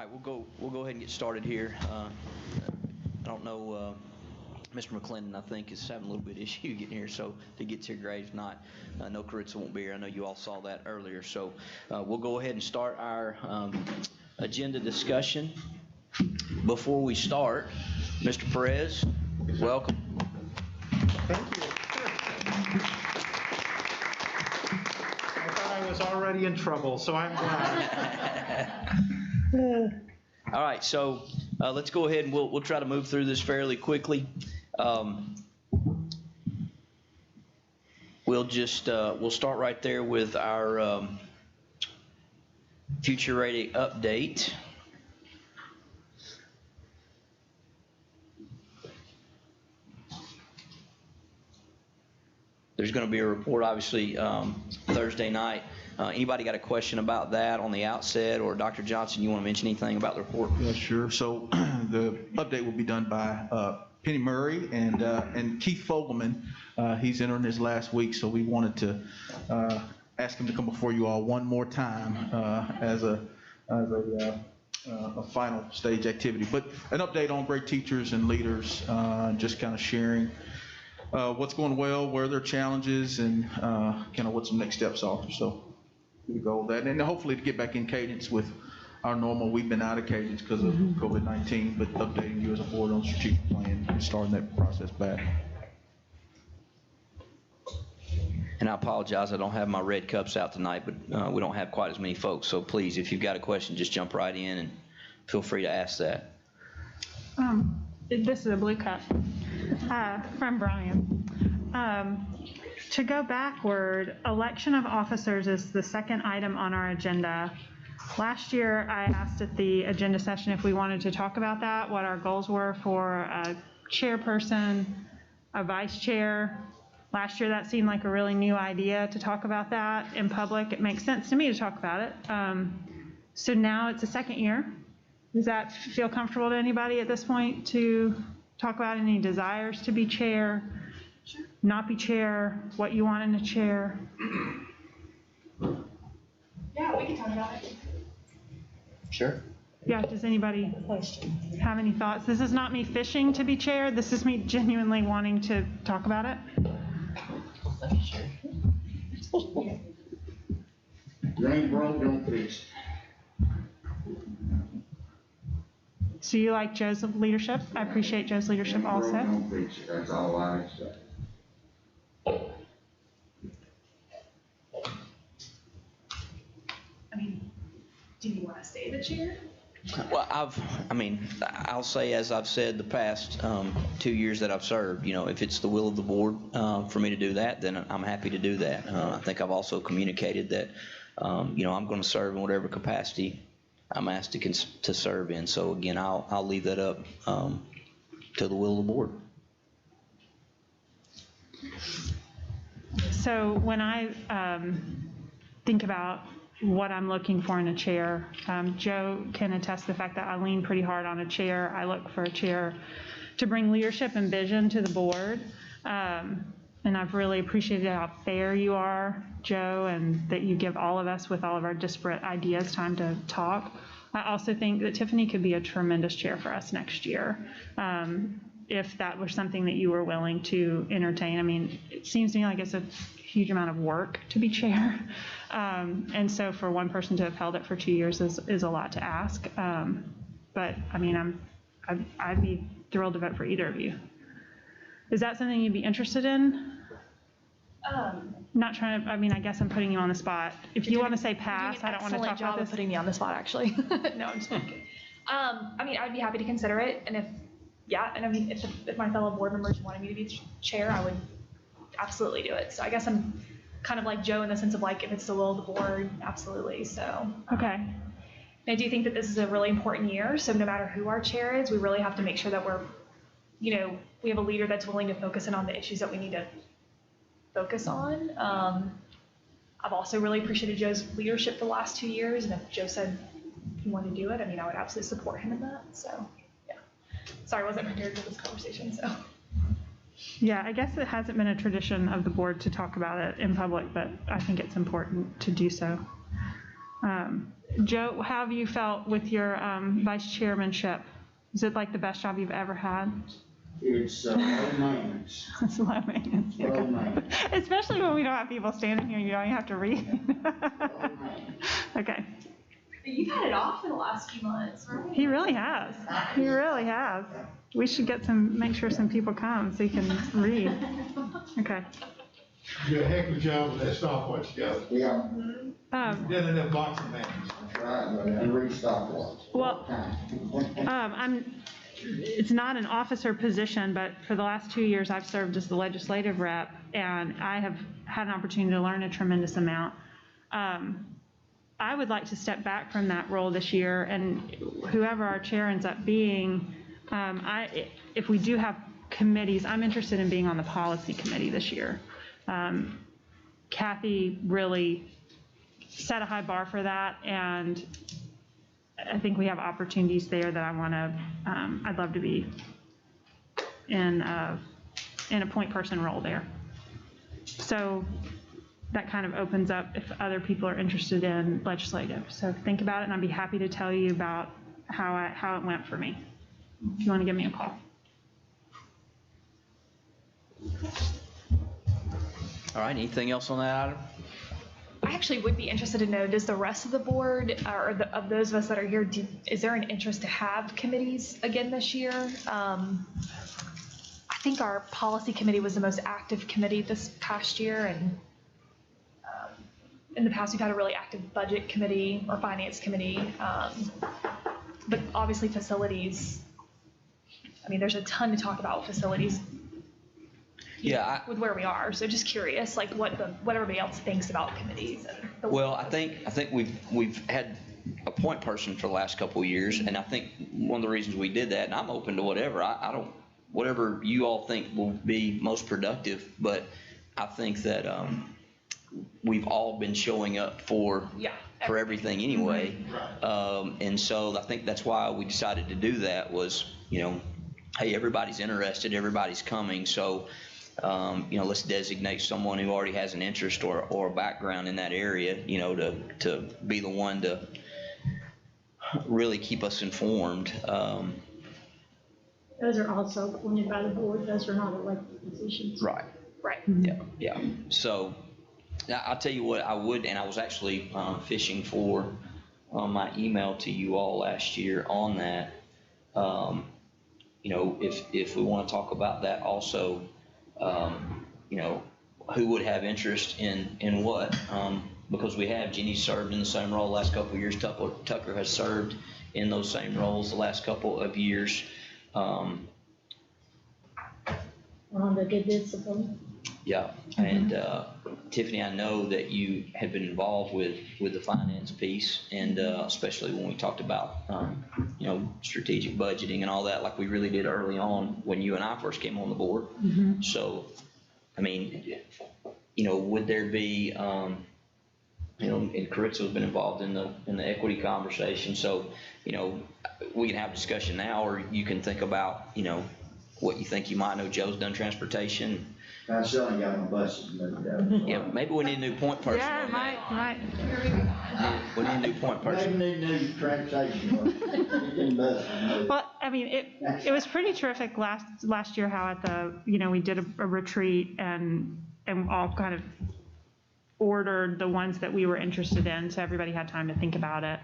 right, we'll go ahead and get started here. I don't know, Mr. McClendon, I think, is having a little bit of issue getting here, so if he gets here, great. If not, no, Caritza won't be here. I know you all saw that earlier. So we'll go ahead and start our agenda discussion. Before we start, Mr. Perez, welcome. Thank you. I thought I was already in trouble, so I'm glad. All right, so let's go ahead and we'll try to move through this fairly quickly. We'll start right there with our future ready update. There's going to be a report, obviously, Thursday night. Anybody got a question about that on the outset, or Dr. Johnson, you want to mention anything about the report? Yeah, sure. So the update will be done by Penny Murray and Keith Fogelman. He's entering his last week, so we wanted to ask him to come before you all one more time as a final stage activity. But an update on great teachers and leaders, just kind of sharing what's going well, where there are challenges, and kind of what some next steps are. So here we go with that. And hopefully to get back in cadence with our normal. We've been out of cadence because of COVID-19, but updating you as a board on strategic plan and starting that process back. And I apologize, I don't have my red cups out tonight, but we don't have quite as many folks. So please, if you've got a question, just jump right in and feel free to ask that. This is a blue cup from Brian. To go backward, election of officers is the second item on our agenda. Last year, I asked at the agenda session if we wanted to talk about that, what our goals were for a chairperson, a vice chair. Last year, that seemed like a really new idea to talk about that in public. It makes sense to me to talk about it. So now it's the second year. Does that feel comfortable to anybody at this point to talk about any desires to be chair, not be chair, what you want in a chair? Yeah, we can talk about it. Sure. Yeah, does anybody have any thoughts? This is not me fishing to be chair. This is me genuinely wanting to talk about it. You ain't broke, don't fix. So you like Joe's leadership? I appreciate Joe's leadership also. Don't fix it, that's all I say. I mean, do you want to stay the chair? Well, I'll say, as I've said the past 2 years that I've served, if it's the will of the board for me to do that, then I'm happy to do that. I think I've also communicated that, I'm going to serve in whatever capacity I'm asked to serve in. So again, I'll leave that up to the will of the board. So when I think about what I'm looking for in a chair, Joe can attest to the fact that I lean pretty hard on a chair. I look for a chair to bring leadership and vision to the board. And I've really appreciated how fair you are, Joe, and that you give all of us with all of our disparate ideas time to talk. I also think that Tiffany could be a tremendous chair for us next year, if that was something that you were willing to entertain. I mean, it seems to me like it's a huge amount of work to be chair. And so for one person to have held it for 2 years is a lot to ask. But I mean, I'd be thrilled to vote for either of you. Is that something you'd be interested in? Not trying to, I guess I'm putting you on the spot. If you want to say pass, I don't want to talk about this. Putting me on the spot, actually. No, I'm just kidding. I would be happy to consider it, and if my fellow board members wanted me to be chair, I would absolutely do it. So I guess I'm kind of like Joe in the sense of like, if it's the will of the board, absolutely. So okay. And I do think that this is a really important year. So no matter who our chair is, we really have to make sure that we have a leader that's willing to focus in on the issues that we need to focus on. I've also really appreciated Joe's leadership the last 2 years, and if Joe said he wanted to do it, I would absolutely support him in that. So, yeah. Sorry, I wasn't prepared for this conversation, so. Yeah, I guess it hasn't been a tradition of the board to talk about it in public, but I think it's important to do so. Joe, how have you felt with your vice chairmanship? Is it like the best job you've ever had? It's, low maintenance. It's low maintenance. Low Okay. maintenance. Especially when we don't have people standing here, you don't even have to read. Low maintenance. Okay. You've had it off for the last few months, right? He really has. He really has. We should make sure some people come so you can read. Okay. You did a heck of a job with that stopwatch, you got Yeah, Um, done enough boxing matches. that's right, and read stopwatch. Well, it's not an officer position, but for the last 2 years, I've served as the legislative rep, and I have had an opportunity to learn a tremendous amount. I would like to step back from that role this year, and whoever our chair ends up being, if we do have committees, I'm interested in being on the policy committee this year. Kathy really set a high bar for that, and I think we have opportunities there that I want to, I'd love to be in a point person role there. So that kind of opens up if other people are interested in legislative. So think about it, and I'd be happy to tell you about how it went for me, if you want to give me a call. All right, anything else on that item? I actually would be interested to know, does the rest of the board, or of those of us that are here, is there an interest to have committees again this year? I think our policy committee was the most active committee this past year, and in the past we've had a really active budget committee or finance committee, but obviously facilities, I mean, there's a ton to talk about with facilities. Yeah, With where we are, so just curious, like what everybody else thinks about committees. And well, I think we've had a point person for the last couple of years, and I think one of the reasons we did that, and I'm open to whatever, I don't, whatever you all think will be most productive, but I think that we've all been showing up for everything anyway. And so I think that's why we decided to do that was, hey, everybody's interested, everybody's coming, so let's designate someone who already has an interest or a background in that area, to be the one to really keep us informed. Those are also appointed by the board. Those are not elected positions. Right. Right. Yeah. So I'll tell you what I would, and I was actually fishing for my email to you all last year on that. If we want to talk about that also, who would have interest in what? Because we have Jenny served in the same role the last couple of years. Tucker has served in those same roles the last couple of years. Rhonda did discipline. Yeah, and Tiffany, I know that you have been involved with the finance piece, and especially when we talked about strategic budgeting and all that, like we really did early on when you and I first came on the board. So, I mean, would there be, and Caritza's been involved in the equity conversation, so we can have a discussion now, or you can think about what you think you might know. Joe's done transportation. I still ain't got no buses, but, Yeah, maybe we need a new point person. Yeah, on that. might. We need a new point person. maybe need new transportation, but you can bus. Well, I mean, it was pretty terrific last year how at we did a retreat and all kind of ordered the ones that we were interested in, so everybody had time to think about it.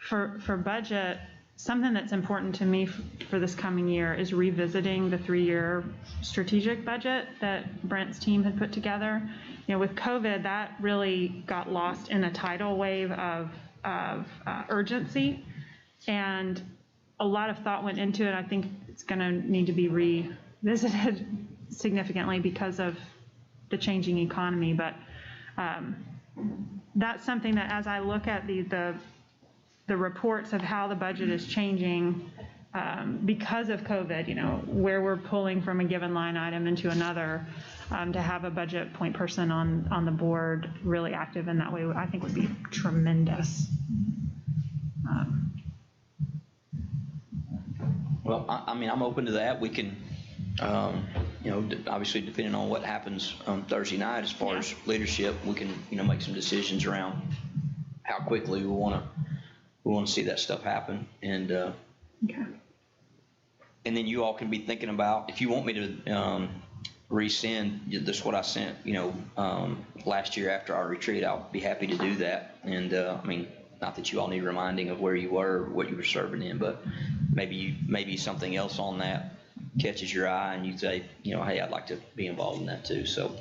For budget, something that's important to me for this coming year is revisiting the 3-year strategic budget that Brent's team had put together. With COVID, that really got lost in a tidal wave of urgency, and a lot of thought went into it. I think it's going to need to be revisited significantly because of the changing economy, but that's something that as I look at the reports of how the budget is changing because of COVID, where we're pulling from a given line item into another, to have a budget point person on the board really active in that way, I think would be tremendous. Well, I mean, I'm open to that. We can Obviously depending on what happens on Thursday night as far as leadership, we can, make some decisions around how quickly we want to see that stuff happen. And, Okay. and then you all can be thinking about, if you want me to, resend this, what I sent, last year after our retreat, I'll be happy to do that. And, not that you all need reminding of where you were, what you were serving in, but maybe something else on that catches your eye and you say, hey, I'd like to be involved in that too. So,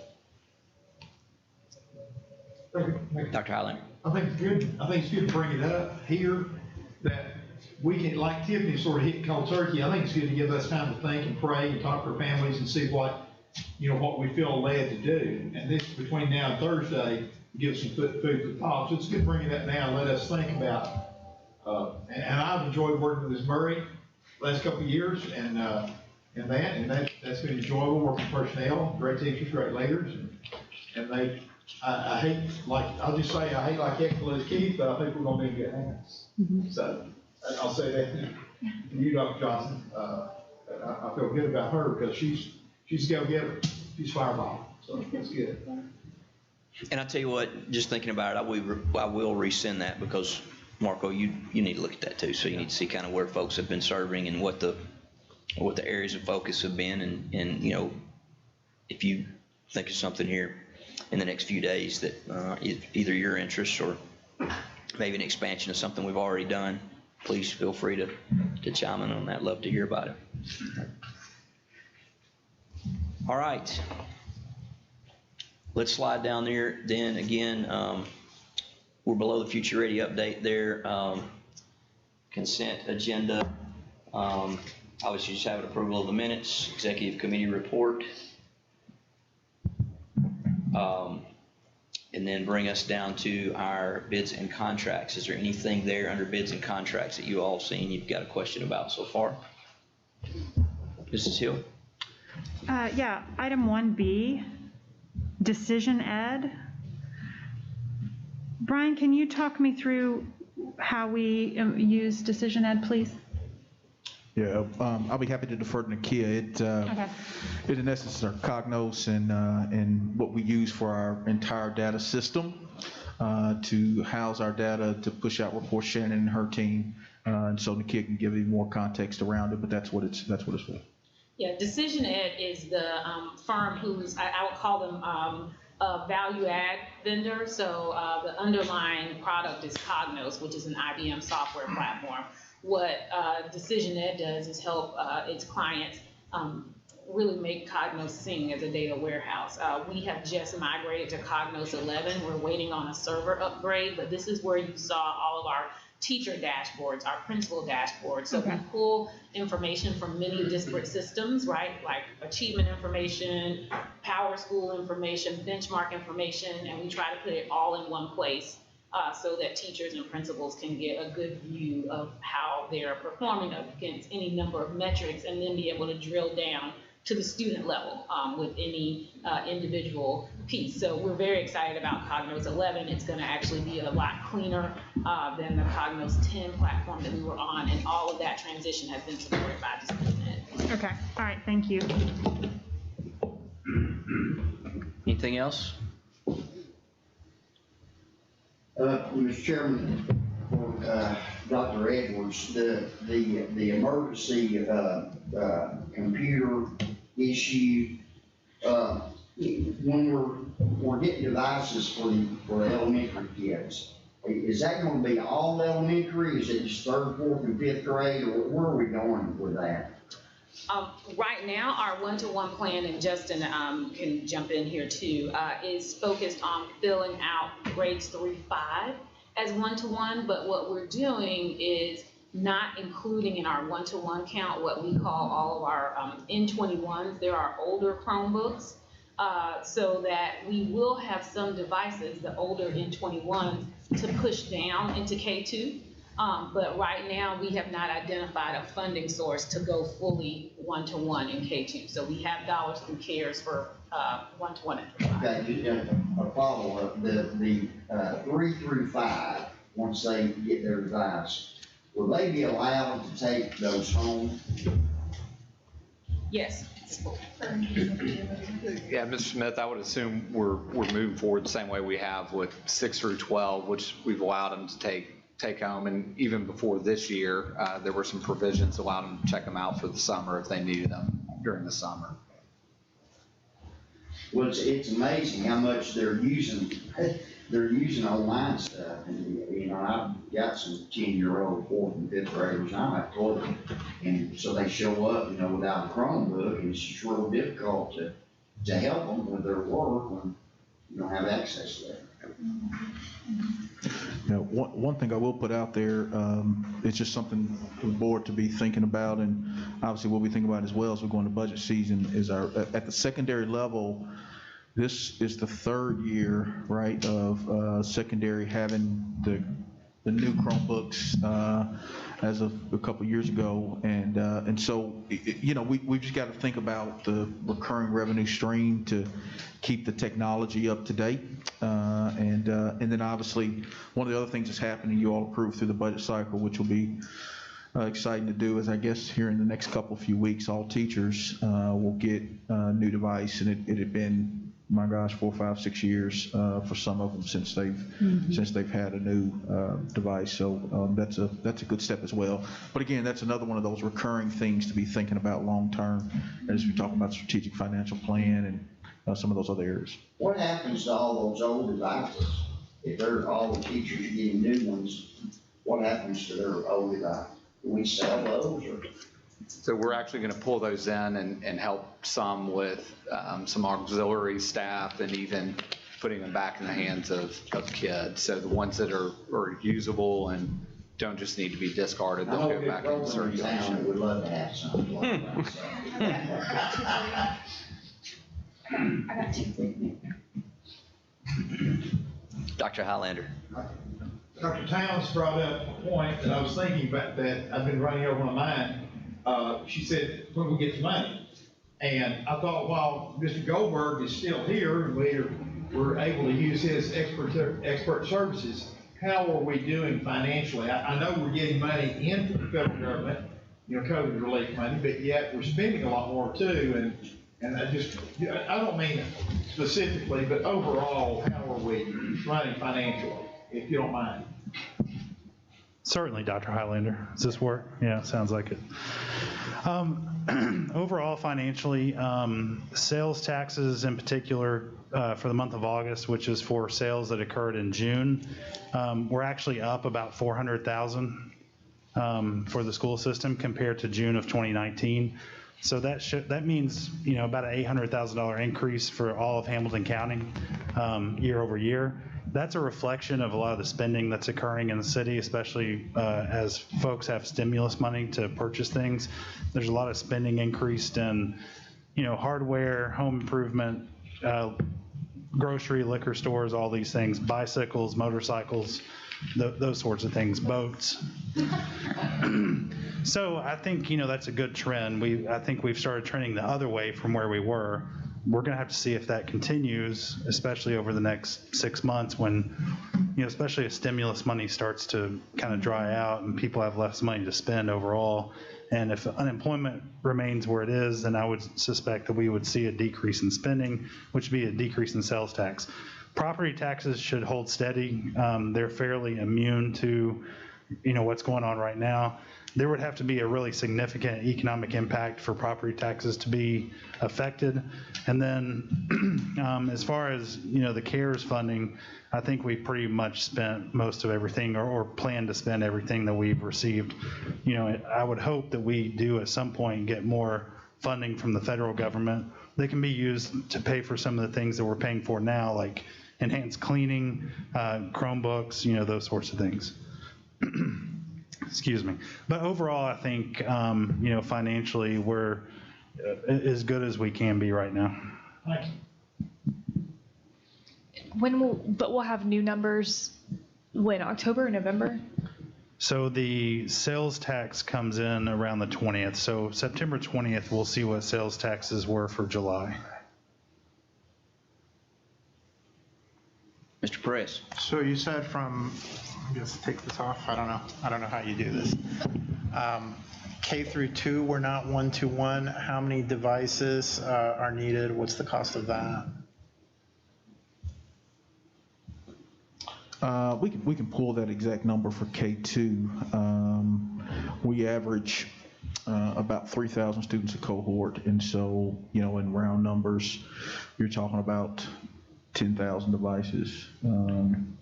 Dr. Highlander. I think it's good to bring it up here, that we can, like Tiffany sort of hit cold turkey. I think it's good to give us time to think and pray and talk to our families and see what we feel led to do. And this, between now and Thursday, gives some food for thought. So it's good to bring it up now and let us think about, and I've enjoyed working with Ms. Murray last couple of years, and that's been enjoyable working with personnel, great teachers, great leaders, and I hate, I'll just say, I hate like Eccles Keith, but I think we're gonna be in good hands. So, I'll say that to you, Dr. Johnson. I feel good about her because she's a go-getter. She's fireball, so that's good. And I'll tell you what, just thinking about it, I will resend that because, Marco, you need to look at that too. So you need to see kind of where folks have been serving and what the areas of focus have been. And if you think of something here in the next few days that either your interest or maybe an expansion of something we've already done, please feel free to chime in on that. Love to hear about it. All right. Let's slide down there. Then again, we're below the Future Ready update there. Consent agenda. Obviously, just have an approval of the minutes. Executive committee report. And then bring us down to our bids and contracts. Is there anything there under bids and contracts that you all seen you've got a question about so far? Mrs. Hill? Yeah, item 1B, decision ed. Brian, can you talk me through how we use decision ed, please? Yeah, I'll be happy to defer to Nakia. Okay. It in essence are Cognos and what we use for our entire data system to house our data, to push out reports. Shannon and her team, and so Nakia can give you more context around it. But that's what it's for. Yeah, Decision Ed is the firm who's I would call them a value add vendor. So the underlying product is Cognos, which is an IBM software platform. What Decision Ed does is help its clients really make Cognos sing as a data warehouse. We have just migrated to Cognos 11. We're waiting on a server upgrade, but this is where you saw all of our teacher dashboards, our principal dashboards. So we pull information from many disparate systems, right? Like achievement information, Power School information, benchmark information, and we try to put it all in one place. So that teachers and principals can get a good view of how they're performing against any number of metrics, and then be able to drill down to the student level with any individual piece. So we're very excited about Cognos 11. It's going to actually be a lot cleaner than the Cognos 10 platform that we were on, and all of that transition has been supported by Decision Ed. Okay, all right, thank you. Anything else? Mr. Chairman, for Dr. Edwards, the emergency computer issue, when we're getting devices for the elementary kids, is that going to be all elementary? Is it just 3rd, 4th, and 5th grade, or where are we going with that? Right now, our one-to-one plan, and Justin can jump in here too, is focused on filling out grades 3-5 as one-to-one, but what we're doing is not including in our one-to-one count what we call all of our N21s. There are older Chromebooks, so that we will have some devices, the older N21s, to push down into K2. But right now, we have not identified a funding source to go fully one-to-one in K2. So we have dollars through CARES for one-to-one and 3-5. Okay, just a follow-up. The 3 through 5, once they get their device, will they be allowed to take those home? Yes. Yeah, Mr. Smith, I would assume we're moving forward the same way we have with 6 through 12, which we've allowed them to take home. And even before this year, there were some provisions that allowed them to check them out for the summer if they needed them during the summer. Well, it's amazing how much they're using online stuff. And, I've got some 10-year-old 4th and 5th graders, and I'm at Florida. And so they show up, without a Chromebook, and it's just real difficult to help them with their work when you don't have access to it. One thing I will put out there, it's just something for the board to be thinking about, and obviously we'll be thinking about as well as we go into budget season, is at the secondary level, this is the 3rd year, right, of secondary having the new Chromebooks as of a couple years ago, and so we've just got to think about the recurring revenue stream to keep the technology up to date, and then obviously one of the other things that's happening, you all approved through the budget cycle, which will be exciting to do, is I guess here in the next few weeks, all teachers will get a new device, and it had been, my gosh, 4, 5, 6 years for some of them since they've had a new device. So that's a good step as well. But again, that's another one of those recurring things to be thinking about long term as we talk about strategic financial plan and some of those other areas. What happens to all those old devices? If all the teachers are getting new ones, what happens to their old devices? Do we sell those, or? So we're actually going to pull those in and help some with some auxiliary staff and even putting them back in the hands of kids. So the ones that are usable and don't just need to be discarded, they'll go back in circulation. Would love to have some. I got 2. Dr. Highlander. Dr. Towns brought up a point that I was thinking about that I've been running over my mind. She said, when we get the money. And I thought, while Mr. Goldberg is still here, and we're able to use his expert services, how are we doing financially? I know we're getting money into the federal government, COVID relief money, but yet we're spending a lot more too. And I don't mean specifically, but overall, how are we running financially, if you don't mind? Certainly, Dr. Highlander. Does this work? Yeah, sounds like it. Overall, financially, sales taxes in particular for the month of August, which is for sales that occurred in June, we're actually up about $400,000 for the school system compared to June of 2019. So that means about an $800,000 increase for all of Hamilton County year over year. That's a reflection of a lot of the spending that's occurring in the city, especially as folks have stimulus money to purchase things. There's a lot of spending increased in, hardware, home improvement, grocery, liquor stores, all these things, bicycles, motorcycles, those sorts of things, boats. So I think, that's a good trend. I think we've started trending the other way from where we were. We're going to have to see if that continues, especially over the next 6 months when, especially as stimulus money starts to kind of dry out and people have less money to spend overall. And if unemployment remains where it is, then I would suspect that we would see a decrease in spending, which would be a decrease in sales tax. Property taxes should hold steady. They're fairly immune to, what's going on right now. There would have to be a really significant economic impact for property taxes to be affected. And then as far as, the CARES funding, I think we pretty much spent most of everything or plan to spend everything that we've received. I would hope that we do at some point get more funding from the federal government that can be used to pay for some of the things that we're paying for now, like enhanced cleaning, Chromebooks, those sorts of things. Excuse me. But overall, I think, financially, we're as good as we can be right now. Thank you. We'll have new numbers when, October or November? So the sales tax comes in around the 20th. So September 20th, we'll see what sales taxes were for July. Mr. Press. So you said I guess take this off. I don't know how you do this. K through 2, we're not 1-to-1. How many devices are needed? What's the cost of that? We can pull that exact number for K2. We average about 3,000 students a cohort, and so, in round numbers, you're talking about 10,000 devices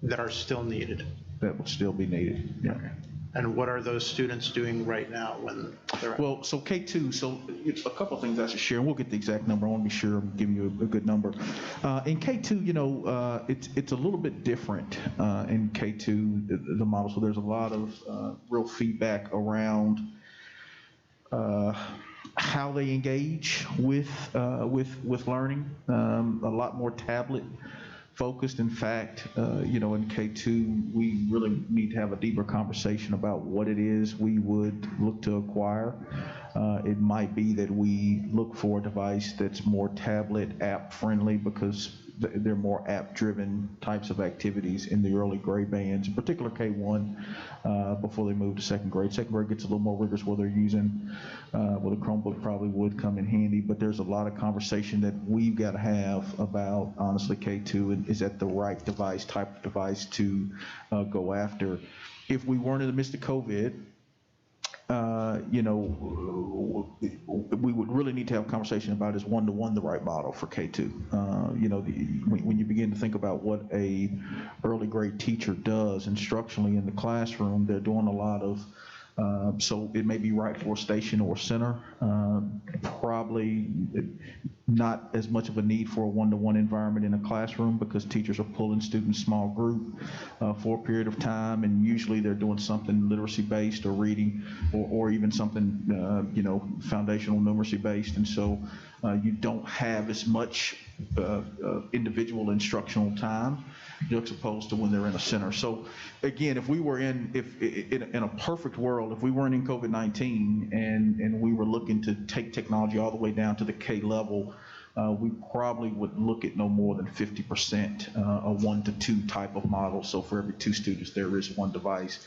That are still needed. that would still be needed. Yeah. Okay. And what are those students doing right now when they're? Well, so K2, so it's a couple of things I should share, and we'll get the exact number. I want to be sure I'm giving you a good number. In K2, it's a little bit different in K2, the model. So there's a lot of real feedback around how they engage with learning. A lot more tablet focused. In fact, in K2, we really need to have a deeper conversation about what it is we would look to acquire. It might be that we look for a device that's more tablet app friendly, because they're more app-driven types of activities in the early grade bands, in particular K1, before they move to second grade. Second grade gets a little more rigorous where they're using, well, the Chromebook probably would come in handy, but there's a lot of conversation that we've got to have about, honestly, K2, and is that the right device, type of device to go after. If we weren't in the midst of COVID, we would really need to have a conversation about, is 1-to-1 the right model for K2? When you begin to think about what a early grade teacher does instructionally in the classroom, they're doing a lot of, so it may be right for a station or center, probably not as much of a need for a 1-to-1 environment in a classroom, because teachers are pulling students small group for a period of time, and usually they're doing something literacy based or reading, or even something foundational numeracy based, and so you don't have as much individual instructional time juxtaposed to when they're in a center. So again, if we were in a perfect world, if we weren't in COVID-19 and we were looking to take technology all the way down to the K level, we probably would look at no more than 50% a 1-to-2 type of model. So for every 2 students, there is 1 device.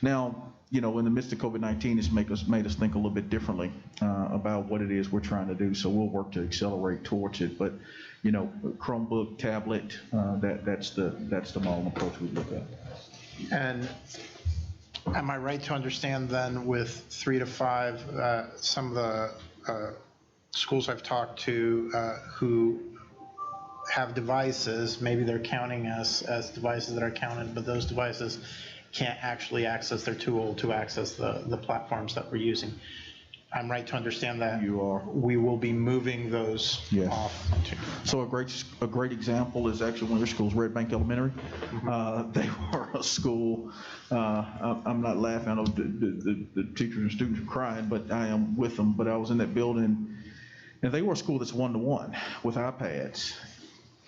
Now, in the midst of COVID-19, it's made us think a little bit differently about what it is we're trying to do. So we'll work to accelerate towards it. But Chromebook, tablet, that's the model approach we look at. And am I right to understand then, with 3 to 5, some of the schools I've talked to who have devices, maybe they're counting as devices that are counted, but those devices can't actually access, they're too old to access the platforms that we're using. I'm right to understand that you are. We will be moving those off. So a great example is actually one of your schools, Red Bank Elementary. Mm-hmm. They were a school. I'm not laughing. I know the teachers and students are crying, but I am with them. But I was in that building, and they were a school that's 1-to-1 with iPads.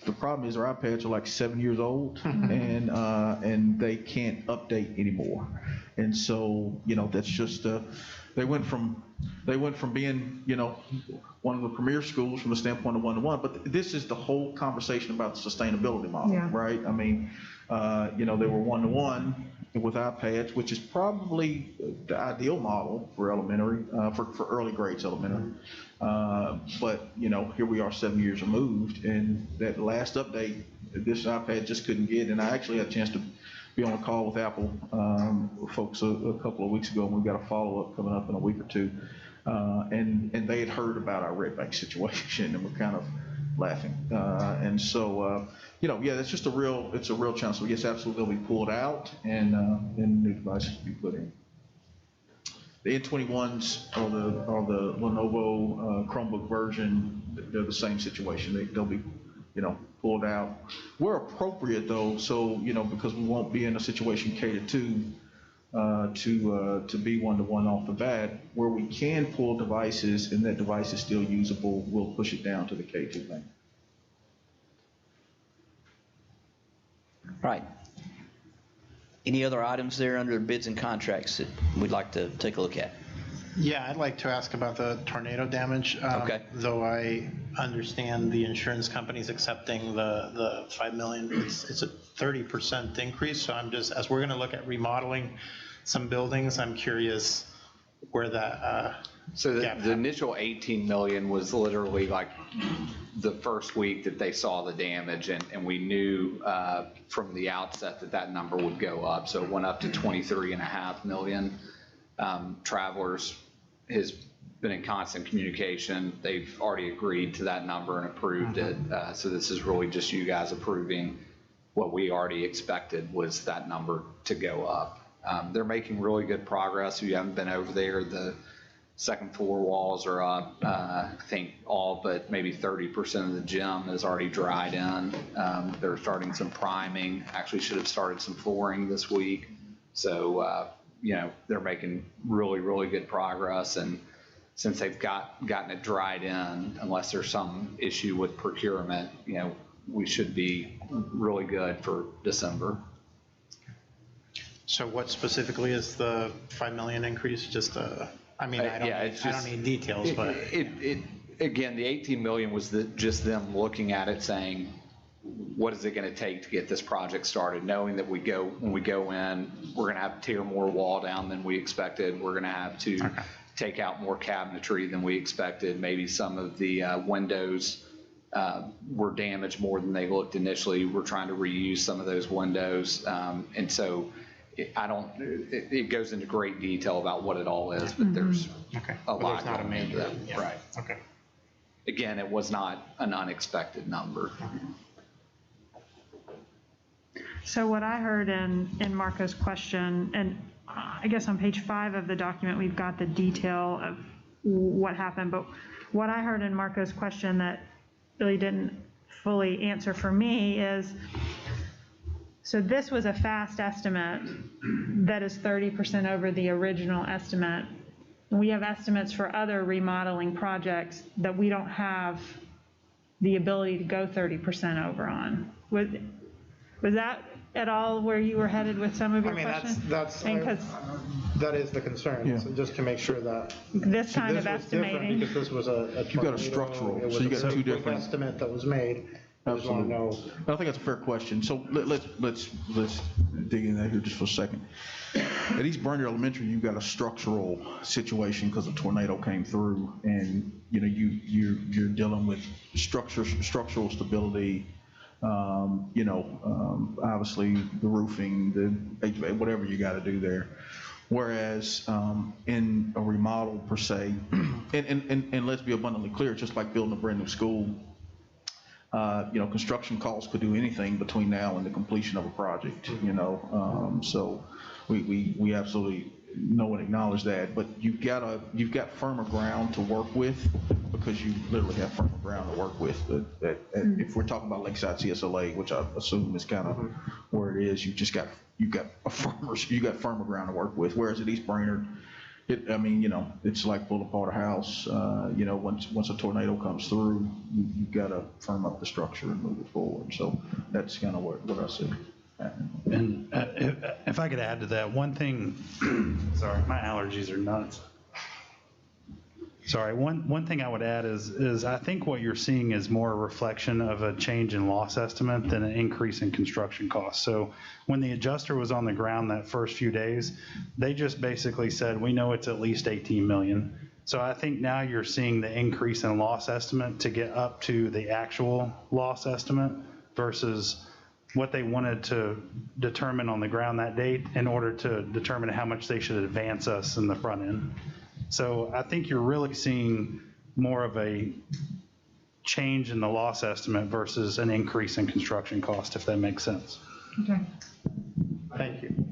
The problem is their iPads are like 7 years old, and they can't update anymore. And so that's just they went from being one of the premier schools from the standpoint of 1-to-1. But this is the whole conversation about the sustainability model, right? I mean, they were 1-to-1 with iPads, which is probably the ideal model for elementary, for early grades elementary. But here we are 7 years removed, and that last update, this iPad just couldn't get. And I actually had a chance to be on a call with Apple folks a couple of weeks ago, and we've got a follow-up coming up in a week or two. And they had heard about our Red Bank situation, and we're kind of laughing. And so, that's just a real challenge. So yes, absolutely, they'll be pulled out, and new devices will be put in. The N21s are the Lenovo Chromebook version. They're the same situation. They'll be, pulled out. We're appropriate though, so because we won't be in a situation K-2 to be 1-to-1 off the bat. Where we can pull devices and that device is still usable, we'll push it down to the K-2 bank. Right. Any other items there under bids and contracts that we'd like to take a look at? Yeah, I'd like to ask about the tornado damage. Okay. Though I understand the insurance company's accepting the $5 million, it's a 30% increase. So I'm just, as we're going to look at remodeling some buildings, I'm curious where that, So gap the initial 18 million was literally like the first week that they saw the damage, and we knew from the outset that that number would go up. So it went up to 23.5 million. Travelers has been in constant communication. They've already agreed to that number and approved it. So this is really just you guys approving what we already expected was that number to go up. They're making really good progress. If you haven't been over there, the second floor walls are up. I think all but maybe 30% of the gym is already dried in. They're starting some priming. Actually should have started some flooring this week. So, you know, they're making really, really good progress. And since they've gotten it dried in, unless there's some issue with procurement, you know, we should be really good for December. so what specifically is the 5 million increase? Just, I mean, I don't need details, but. Again, the 18 million was just them looking at it saying, what is it going to take to get this project started? Knowing that when we go in, we're going to have to tear more wall down than we expected. We're going to have to take out more cabinetry than we expected. Maybe some of the windows were damaged more than they looked initially. We're trying to reuse some of those windows. And so it goes into great detail about what it all is, but there's a lot going into that. Yeah. Right. Okay. Again, it was not an unexpected number. So what I heard in Marco's question, and I guess on page 5 of the document, we've got the detail of what happened, but what I heard in Marco's question that really didn't fully answer for me is, so this was a fast estimate that is 30% over the original estimate. We have estimates for other remodeling projects that we don't have the ability to go 30% over on. Was that at all where you were headed with some of your questions? That is the concern, so just to make sure that. This kind of was different estimating. because this was a You got a structural, it was so you got a two different. estimate that was made. I just want to know. I think that's a fair question. So let's dig in that here just for a second. At East Bernier Elementary, you've got a structural situation because a tornado came through, and you know you're dealing with structural stability. Obviously the roofing, the HVAC, whatever you got to do there. Whereas in a remodel per se, and let's be abundantly clear, just like building a brand new school. Construction costs could do anything between now and the completion of a project, so we absolutely know and acknowledge that, but you've got firmer ground to work with because you literally have firmer ground to work with. If we're talking about Lakeside CSLA, which I assume is kind of where it is, you've got firmer ground to work with, whereas at East Brainerd, it's like pull apart a house. Once a tornado comes through, you've got to firm up the structure and move it forward. So that's kind of what I see. And if I could add to that, one thing, sorry, my allergies are nuts. Sorry, one thing I would add is I think what you're seeing is more a reflection of a change in loss estimate than an increase in construction costs. So when the adjuster was on the ground that first few days, they just basically said, we know it's at least 18 million. So I think now you're seeing the increase in loss estimate to get up to the actual loss estimate versus what they wanted to determine on the ground that date in order to determine how much they should advance us in the front end. So I think you're really seeing more of a change in the loss estimate versus an increase in construction cost, if that makes sense. Okay. Thank you.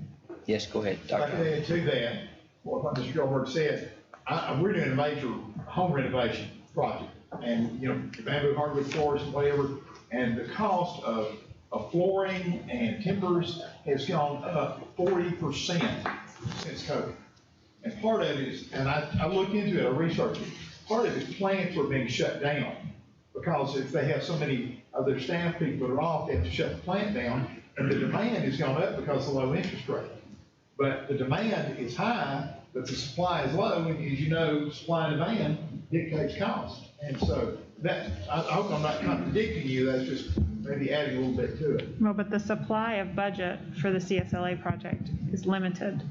Yes, go ahead, If I Dr. could add to that, what Mr. Gilbert said, we're doing a major home renovation project, and, bamboo hardwood floors and whatever, and the cost of flooring and timbers has gone up 40% since COVID. And part of it is, and I looked into it, I researched it, part of it is plants are being shut down because if they have so many of their staff people that are off, they have to shut the plant down, and the demand has gone up because of the low interest rate. But the demand is high, but the supply is low, and as you know, supply and demand dictates cost. And so I hope I'm not contradicting you, that's just maybe adding a little bit to it. Well, but the supply of budget for the CSLA project is limited.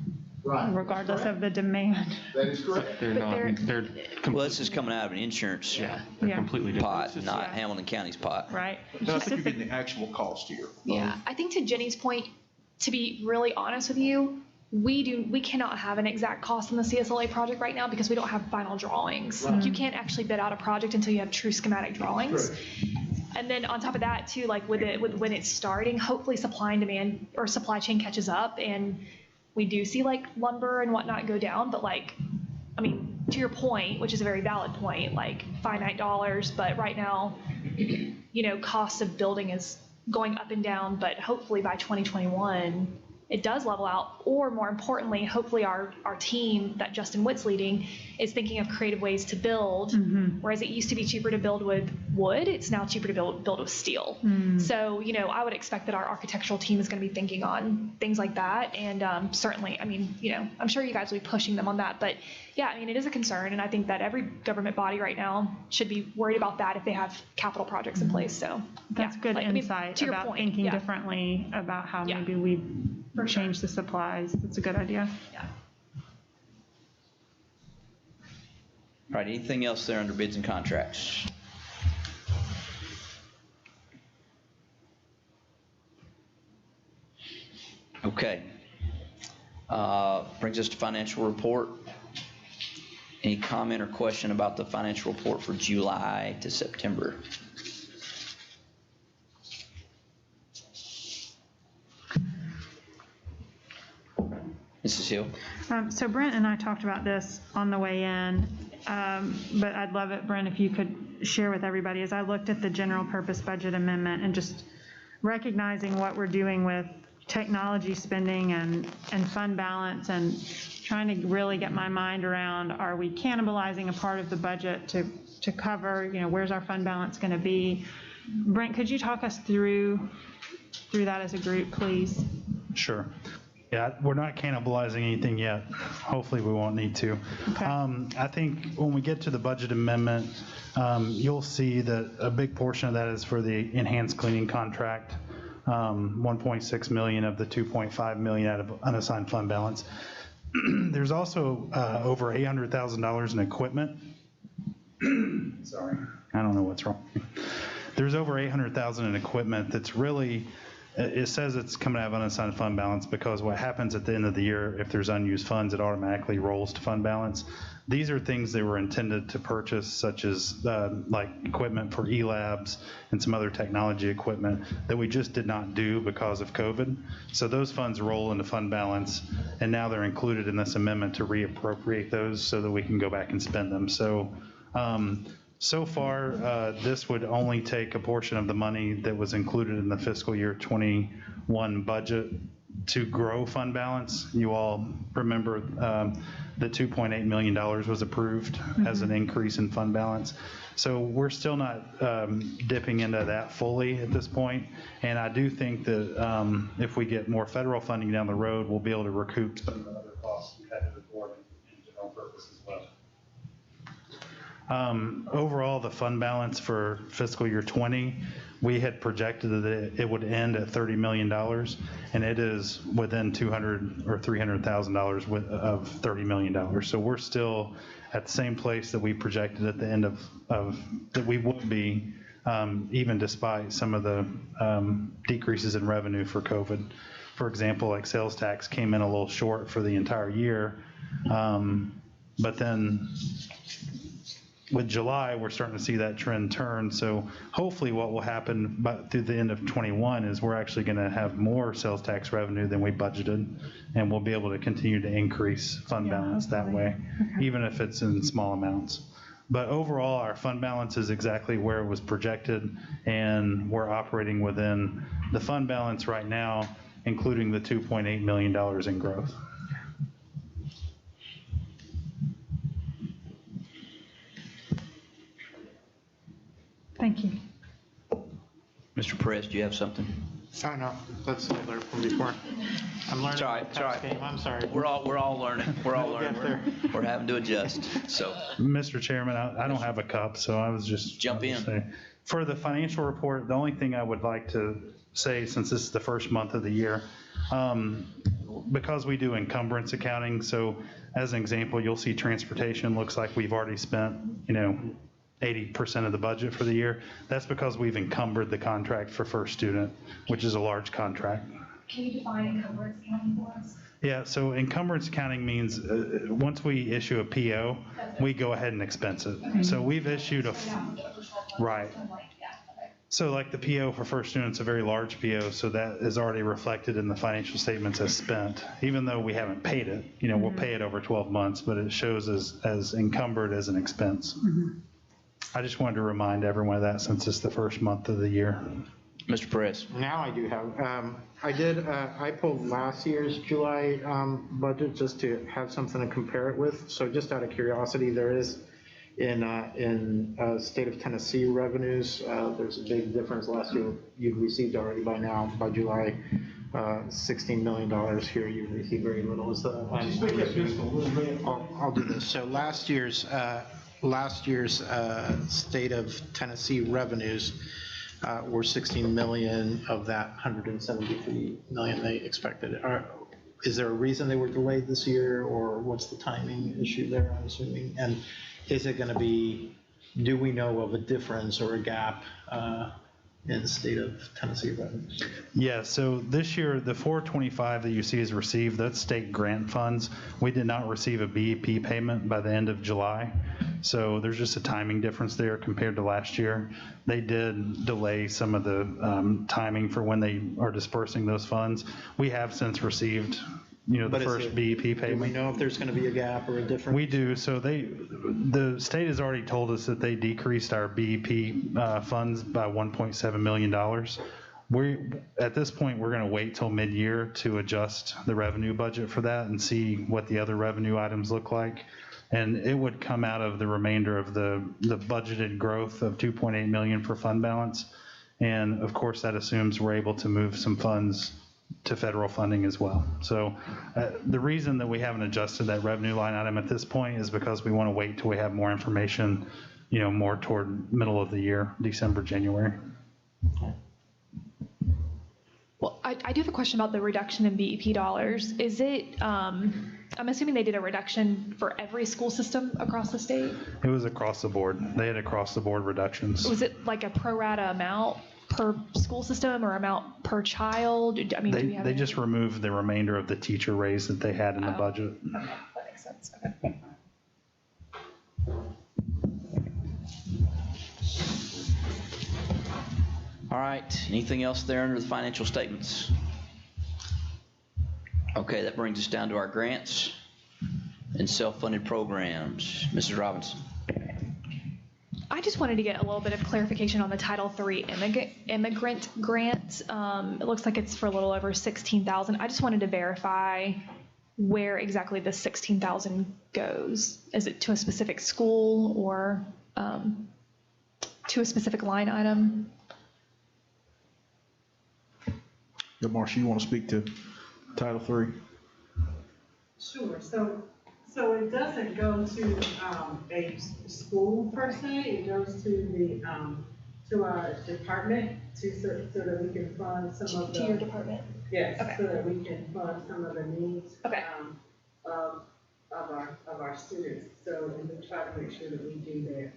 Right. regardless of the demand. That is correct. They're not, they're, Well, this is coming out of an insurance yeah, they're Yeah. completely different. pot, not Hamilton County's pot. Right? And I think you're getting the actual cost here. Yeah, I think to Jenny's point, to be really honest with you, we cannot have an exact cost on the CSLA project right now because we don't have final drawings. Like, you can't actually bid out a project until you have true schematic drawings. And then on top of that too, like with when it's starting, hopefully supply and demand or supply chain catches up and we do see like lumber and whatnot go down. But like, I mean, to your point, which is a very valid point, like finite dollars, but right now, you know, cost of building is going up and down, but hopefully by 2021, it does level out, or more importantly, hopefully our team that Justin Witt's leading is thinking of creative ways to build, whereas it used to be cheaper to build with wood, it's now cheaper to build with steel. So, you know, I would expect that our architectural team is going to be thinking on things like that, and certainly, I mean, you know, I'm sure you guys will be pushing them on that, but yeah, I mean, it is a concern, and I think that every government body right now should be worried about that if they have capital projects in place, so. That's yeah, good like, I mean, insight to your about point, thinking yeah. differently about how Yeah. maybe we For sure. change the supplies. That's a good idea. Yeah. All right, anything else there under bids and contracts? Okay. Brings us to financial report. Any comment or question about the financial report for July to September? Mrs. Hill? So Brent and I talked about this on the way in, but I'd love it, Brent, if you could share with everybody, as I looked at the general purpose budget amendment and just recognizing what we're doing with technology spending and fund balance and trying to really get my mind around, are we cannibalizing a part of the budget to cover, you know, where's our fund balance going to be? Brent, could you talk us through that as a group, please? Sure. Yeah, we're not cannibalizing anything yet. Hopefully, we won't need to. Okay. I think when we get to the budget amendment, you'll see that a big portion of that is for the enhanced cleaning contract, 1.6 million of the 2.5 million out of unassigned fund balance. There's also over $800,000 in equipment. Sorry, I don't know what's wrong. There's over $800,000 in equipment that's really, it says it's coming out of unassigned fund balance because what happens at the end of the year, if there's unused funds, it automatically rolls to fund balance. These are things that were intended to purchase, such as like equipment for e-labs and some other technology equipment that we just did not do because of COVID. So those funds roll into fund balance, and now they're included in this amendment to reappropriate those so that we can go back and spend them. So so far, this would only take a portion of the money that was included in the fiscal year 21 budget to grow fund balance. You all remember the $2.8 million was approved as an increase in fund balance. So we're still not dipping into that fully at this point. And I do think that if we get more federal funding down the road, we'll be able to recoup some of the other costs we had to report in general purpose as well. Overall, the fund balance for fiscal year 20, we had projected that it would end at $30 million, and it is within $200,000 or $300,000 of $30 million. So we're still at the same place that we projected at the end of that we would be, even despite some of the decreases in revenue for COVID. For example, like sales tax came in a little short for the entire year, but then with July, we're starting to see that trend turn. So hopefully what will happen through the end of 21 is we're actually going to have more sales tax revenue than we budgeted, and we'll be able to continue to increase fund balance that way, even if it's in small amounts. But overall, our fund balance is exactly where it was projected, and we're operating within the fund balance right now, including the $2.8 million in growth. Thank you. Mr. Perez, do you have something? Oh, no, that's similar from before. I'm learning. It's all right, the it's all right. Pats game. I'm sorry. We're all learning. We're all We'll get learning. We're having to adjust, so. Mr. Chairman, I don't have a cup, so I was just. Jump in. For the financial report, the only thing I would like to say, since this is the first month of the year, because we do encumbrance accounting, so as an example, you'll see transportation looks like we've already spent, 80% of the budget for the year. That's because we've encumbered the contract for first student, which is a large contract. Can you define encumbrance accounting for us? Yeah, so encumbrance accounting means once we issue a PO, we go ahead and expense it. So we've issued right. So like the PO for first student's a very large PO, so that is already reflected in the financial statements as spent, even though we haven't paid it. We'll pay it over 12 months, but it shows as encumbered as an expense. I just wanted to remind everyone of that since it's the first month of the year. Mr. Perez. Now I do have, I pulled last year's July budget just to have something to compare it with. So just out of curiosity, there is in state of Tennessee revenues, there's a big difference. Last year you've received already by now, by July, $16 million. Here you've received very little. I'll do this. So last year's state of Tennessee revenues were 16 million of that 173 million they expected. Is there a reason they were delayed this year, or what's the timing issue there, I'm assuming? And is it going to be, do we know of a difference or a gap in the state of Tennessee revenues? Yeah, so this year, the 425 that you see is received, that's state grant funds. We did not receive a BEP payment by the end of July. So there's just a timing difference there compared to last year. They did delay some of the timing for when they are dispersing those funds. We have since received, the first BEP payment. Do we know if there's going to be a gap or a difference? We do. So the state has already told us that they decreased our BEP funds by $1.7 million. At this point, we're going to wait till mid-year to adjust the revenue budget for that and see what the other revenue items look like. And it would come out of the remainder of the budgeted growth of 2.8 million for fund balance. And of course, that assumes we're able to move some funds to federal funding as well. So the reason that we haven't adjusted that revenue line item at this point is because we want to wait till we have more information, more toward middle of the year, December, January. Well, I do have a question about the reduction in BEP dollars. Is it, I'm assuming they did a reduction for every school system across the state? It was across the board. They had across the board reductions. Was it like a pro rata amount per school system or amount per child? I mean, do we have they just removed the remainder of the teacher raise that they had in the budget. Okay, that makes sense. Okay. All right, anything else there under the financial statements? Okay, that brings us down to our grants and self-funded programs. Mrs. Robinson. I just wanted to get a little bit of clarification on the Title III immigrant grant. It looks like it's for a little over 16,000. I just wanted to verify where exactly the 16,000 goes. Is it to a specific school or to a specific line item? Yeah, Marcia, you want to speak to Title III? Sure. So it doesn't go to a school per se. It goes to to our department so that we can fund some of the. To your department? Yes. Okay. So that we can fund some of the needs. Okay. Of our students. So we try to make sure that we do that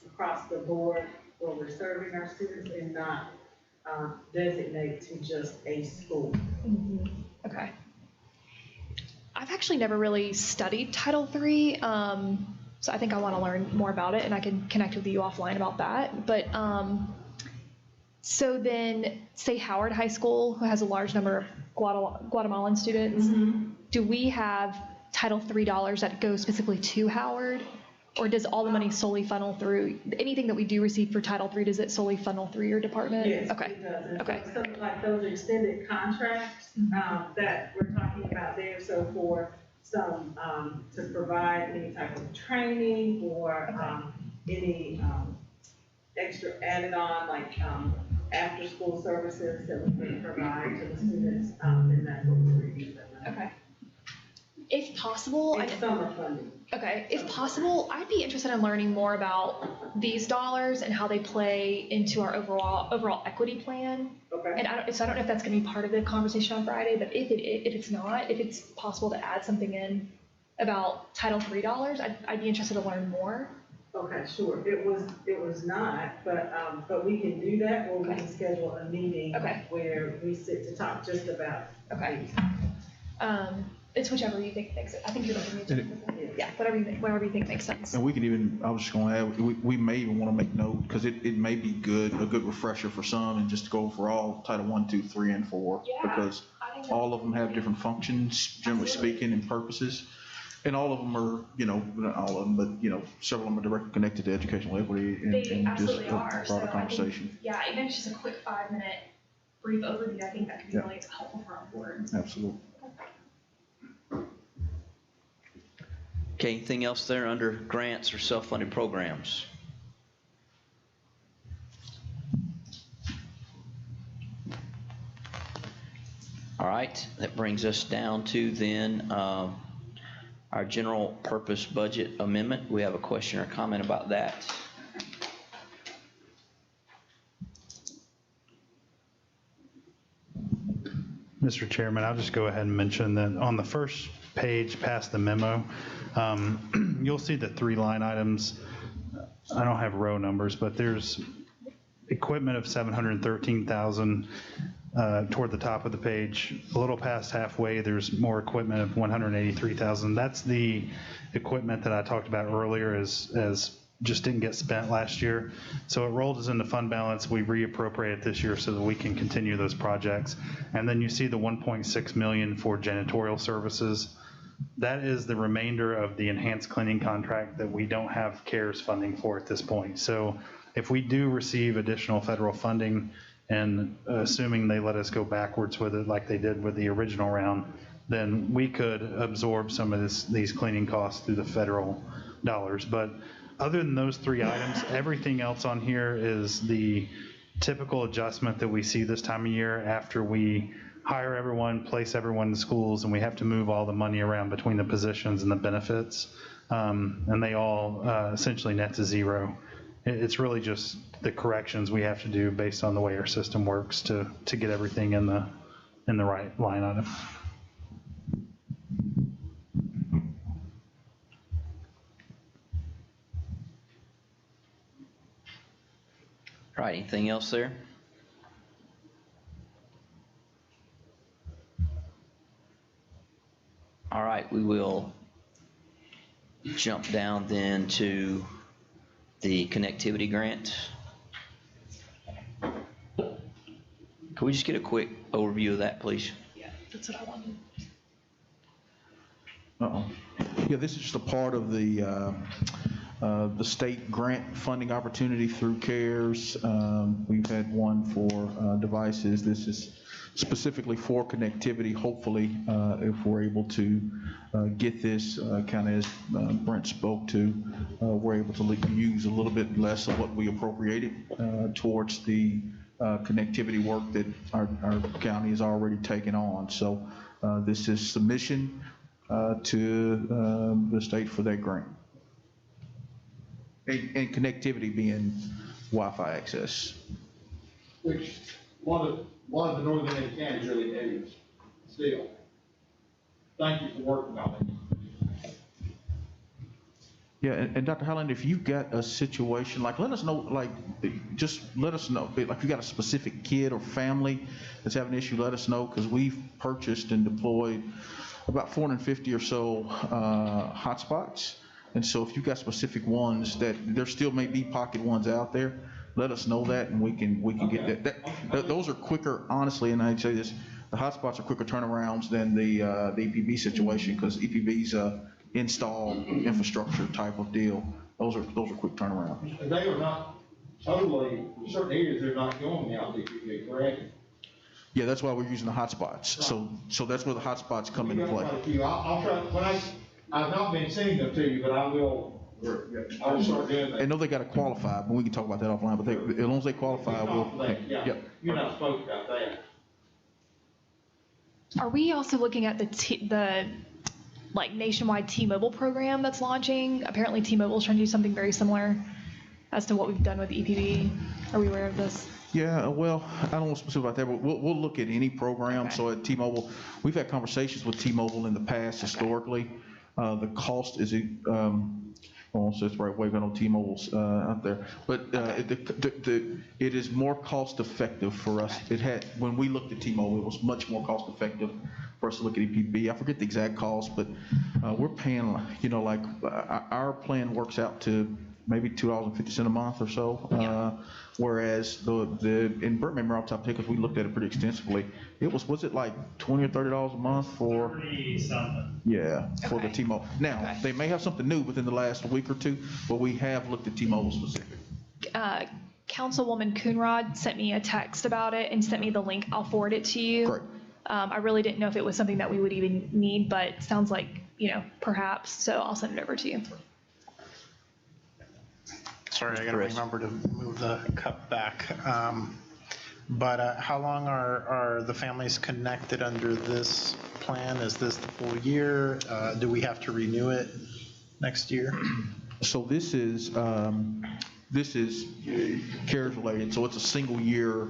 across the board where we're serving our students and not designate to just a school. Okay. I've actually never really studied Title III, so I think I want to learn more about it, and I can connect with you offline about that. But so then, say Howard High School, who has a large number of Guatemalan students, do we have Title III dollars that go specifically to Howard? Or does all the money solely funnel through, anything that we do receive for Title III, does it solely funnel through your department? Yes, okay. It does. Okay. Something like those extended contracts that we're talking about there. So for some, to provide any type of training or any extra added on, like after school services that we can provide to the students, and that's what we're using. Okay. If possible, It's summer funding. okay, if possible, I'd be interested in learning more about these dollars and how they play into our overall equity plan. Okay. And so I don't know if that's gonna be part of the conversation on Friday, but if it's not, if it's possible to add something in about Title III dollars, I'd be interested to learn more. Okay, sure. It was not, but we can do that, or we can schedule a meeting Okay. where we sit to talk just about. Okay. It's whichever you think makes it. I think you're looking at it. Yeah, whatever you think makes sense. And we can even, I was just gonna add, we may even wanna make note, because it may be a good refresher for some, and just to go for all Title I, II, III, and IV. Yeah, Because I think all of them have different functions, generally speaking, and purposes. And all of them are, not all of them, but, several of them are directly connected to educational equity and They just absolutely a are. So broader I conversation. think, yeah, even if it's just a quick 5-minute brief overview, I think that could be Yeah. really helpful for our board. Absolutely. Okay, anything else there under grants or self-funded programs? All right, that brings us down to then our general purpose budget amendment. We have a question or comment about that. Mr. Chairman, I'll just go ahead and mention that on the first page past the memo, you'll see the 3 line items. I don't have row numbers, but there's equipment of 713,000 toward the top of the page. A little past halfway, there's more equipment of 183,000. That's the equipment that I talked about earlier as just didn't get spent last year. So it rolled us into fund balance. We reappropriate this year so that we can continue those projects. And then you see the 1.6 million for janitorial services. That is the remainder of the enhanced cleaning contract that we don't have CARES funding for at this point. So if we do receive additional federal funding, and assuming they let us go backwards with it like they did with the original round, then we could absorb some of these cleaning costs through the federal dollars. But other than those 3 items, everything else on here is the typical adjustment that we see this time of year after we hire everyone, place everyone in schools, and we have to move all the money around between the positions and the benefits. And they all essentially net to zero. It's really just the corrections we have to do based on the way our system works to get everything in the right line item. All right, anything else there? All right, we will jump down then to the connectivity grant. Can we just get a quick overview of that, please? Yeah, that's what I wanted. Yeah, this is just a part of the state grant funding opportunity through CARES. We've had one for devices. This is specifically for connectivity. Hopefully, if we're able to get this, kind of as Brent spoke to, we're able to use a little bit less of what we appropriated towards the connectivity work that our county has already taken on. So this is submission to the state for that grant. And connectivity being Wi-Fi access. Which one of the northern end counties really needs still. Thank you for working on it. Yeah, and Dr. Howland, if you've got a situation, like, let us know, like, just let us know, like, if you got a specific kid or family that's having an issue, let us know, because we've purchased and deployed about 450 or so hotspots. And so if you've got specific ones that there still may be pocket ones out there, let us know that, and we can get that. Those are quicker, honestly, and I'd say this, the hotspots are quicker turnarounds than the EPB situation, because EPB's install infrastructure type of deal. Those are quick turnarounds. And they are not totally, in certain areas, they're not going out to EPB, correct? Yeah, that's why we're using the hotspots. Right. So that's where the hotspots come into play. I'll try, when I've not been sending them to you, but I will start doing that. I know they got to qualify, but we can talk about that offline, but as long as they qualify, we'll. Yeah, yep. You're not spoke about that. Are we also looking at the like nationwide T-Mobile program that's launching. Apparently T-Mobile is trying to do something very similar as to what we've done with EPB. Are we aware of this? Yeah, well, I don't want to specific about that, but we'll look at any program. Okay. So at T-Mobile, we've had conversations with T-Mobile in the past historically. The cost is, almost that's the right way, but on T-Mobile's out there. But it is more cost effective for us. When we looked at T-Mobile, it was much more cost effective for us to look at EPB. I forget the exact cost, but we're paying, like our plan works out to maybe $2.50 a month or so. Whereas in Burt Memory off the top, because we looked at it pretty extensively, was it like $20 or $30 a month for? 30 something. Yeah, for the Okay. T-Mobile. Now, Okay. they may have something new within the last week or two, but we have looked at T-Mobile specific. Councilwoman Coonrod sent me a text about it and sent me the link. I'll forward it to you. Great. I really didn't know if it was something that we would even need, but it sounds like, perhaps, so I'll send it over to you. Sorry, I gotta Chris. remember to move the cup back. But how long are the families connected under this plan? Is this the full year? Do we have to renew it next year? So this is CARES related, so it's a single year.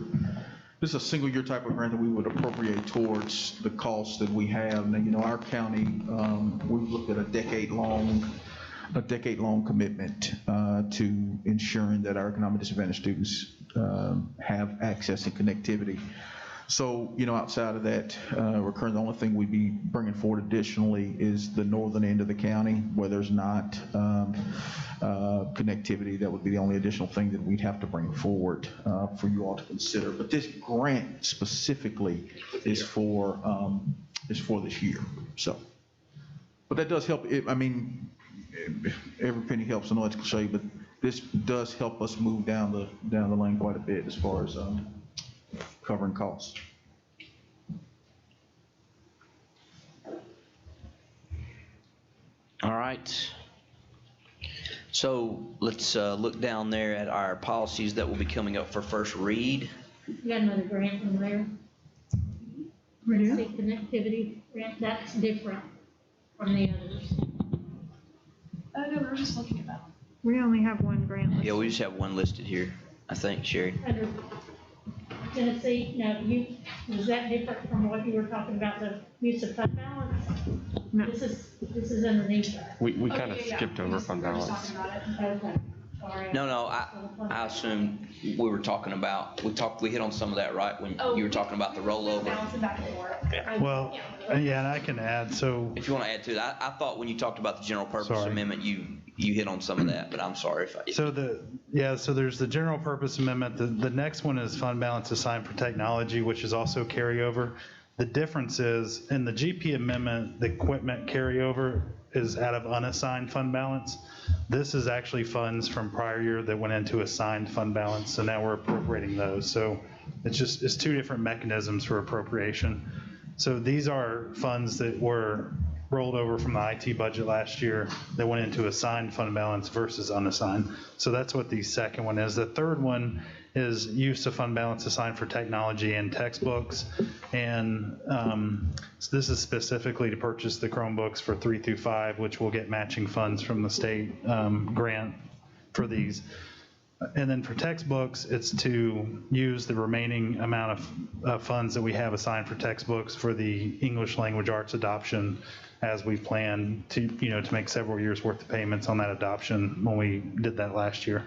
This is a single year type of grant that we would appropriate towards the costs that we have. Now, our county, we've looked at a decade-long commitment to ensuring that our economic disadvantaged students have access and connectivity. So, outside of that, recurring, the only thing we'd be bringing forward additionally is the northern end of the county where there's not connectivity. That would be the only additional thing that we'd have to bring forward for you all to consider. But this grant specifically is for this year. So, but that does help. Every penny helps. I know it's cliche, but this does help us move down the lane quite a bit as far as covering costs. All right. So let's look down there at our policies that will be coming up for first read. You got another grant in there. State connectivity grant, that's different from the others. Oh, no, we were just looking at that. We only have one grant listed. Yeah, we just have one listed here, I think, Sherry. Under Tennessee, now is that different from what you were talking about, the use of fund balance? No. This is underneath that. We kind of skipped over fund We're just balance. talking about it. Okay. Sorry. No, I assumed we were talking about, we hit on some of that, right? When you were talking about the rollover. Balancing back and forth. Well, yeah, and I can add, so, If you want to add to it, I thought when you talked about the general purpose Sorry. amendment, you hit on some of that, but I'm sorry if I. so there's the general purpose amendment. The next one is fund balance assigned for technology, which is also carryover. The difference is, in the GP amendment, the equipment carryover is out of unassigned fund balance. This is actually funds from prior year that went into assigned fund balance, so now we're appropriating those. So it's two different mechanisms for appropriation. So these are funds that were rolled over from the IT budget last year that went into assigned fund balance versus unassigned. So that's what the second one is. The third one is use of fund balance assigned for technology and textbooks. And so this is specifically to purchase the Chromebooks for 3 through 5, which will get matching funds from the state grant for these. And then for textbooks, it's to use the remaining amount of funds that we have assigned for textbooks for the English language arts adoption, as we plan to make several years worth of payments on that adoption when we did that last year.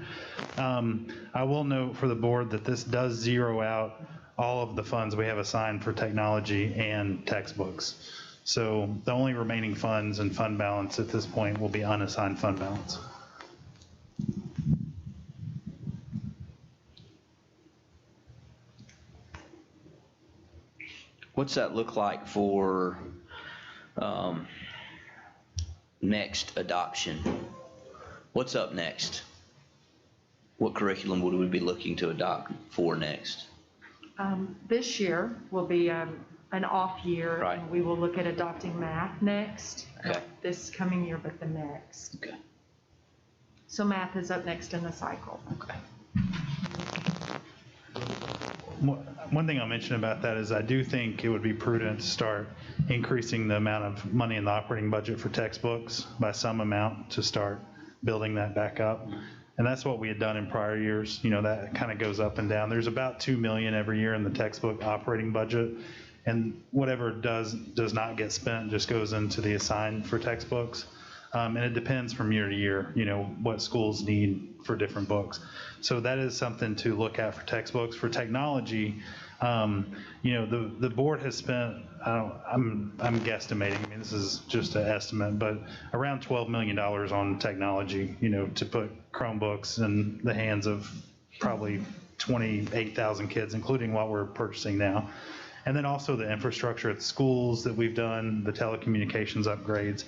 I will note for the board that this does zero out all of the funds we have assigned for technology and textbooks. So the only remaining funds and fund balance at this point will be unassigned fund balance. What's that look like for next adoption? What's up next? What curriculum would we be looking to adopt for next? This year will be an off year. Right. And we will look at adopting math next. Okay. Not this coming year, but the next. Okay. So math is up next in the cycle. Okay. One thing I'll mention about that is I do think it would be prudent to start increasing the amount of money in the operating budget for textbooks by some amount to start building that back up. And that's what we had done in prior years. You know, that kind of goes up and down. There's about $2 million every year in the textbook operating budget. And whatever does not get spent just goes into the assigned for textbooks. And it depends from year to year, you know, what schools need for different books. So that is something to look at for textbooks. For technology, you know, the board has spent, I'm guesstimating, I mean, this is just an estimate, but around $12 million on technology, you know, to put Chromebooks in the hands of probably 28,000 kids, including what we're purchasing now. And then also the infrastructure at the schools that we've done, the telecommunications upgrades,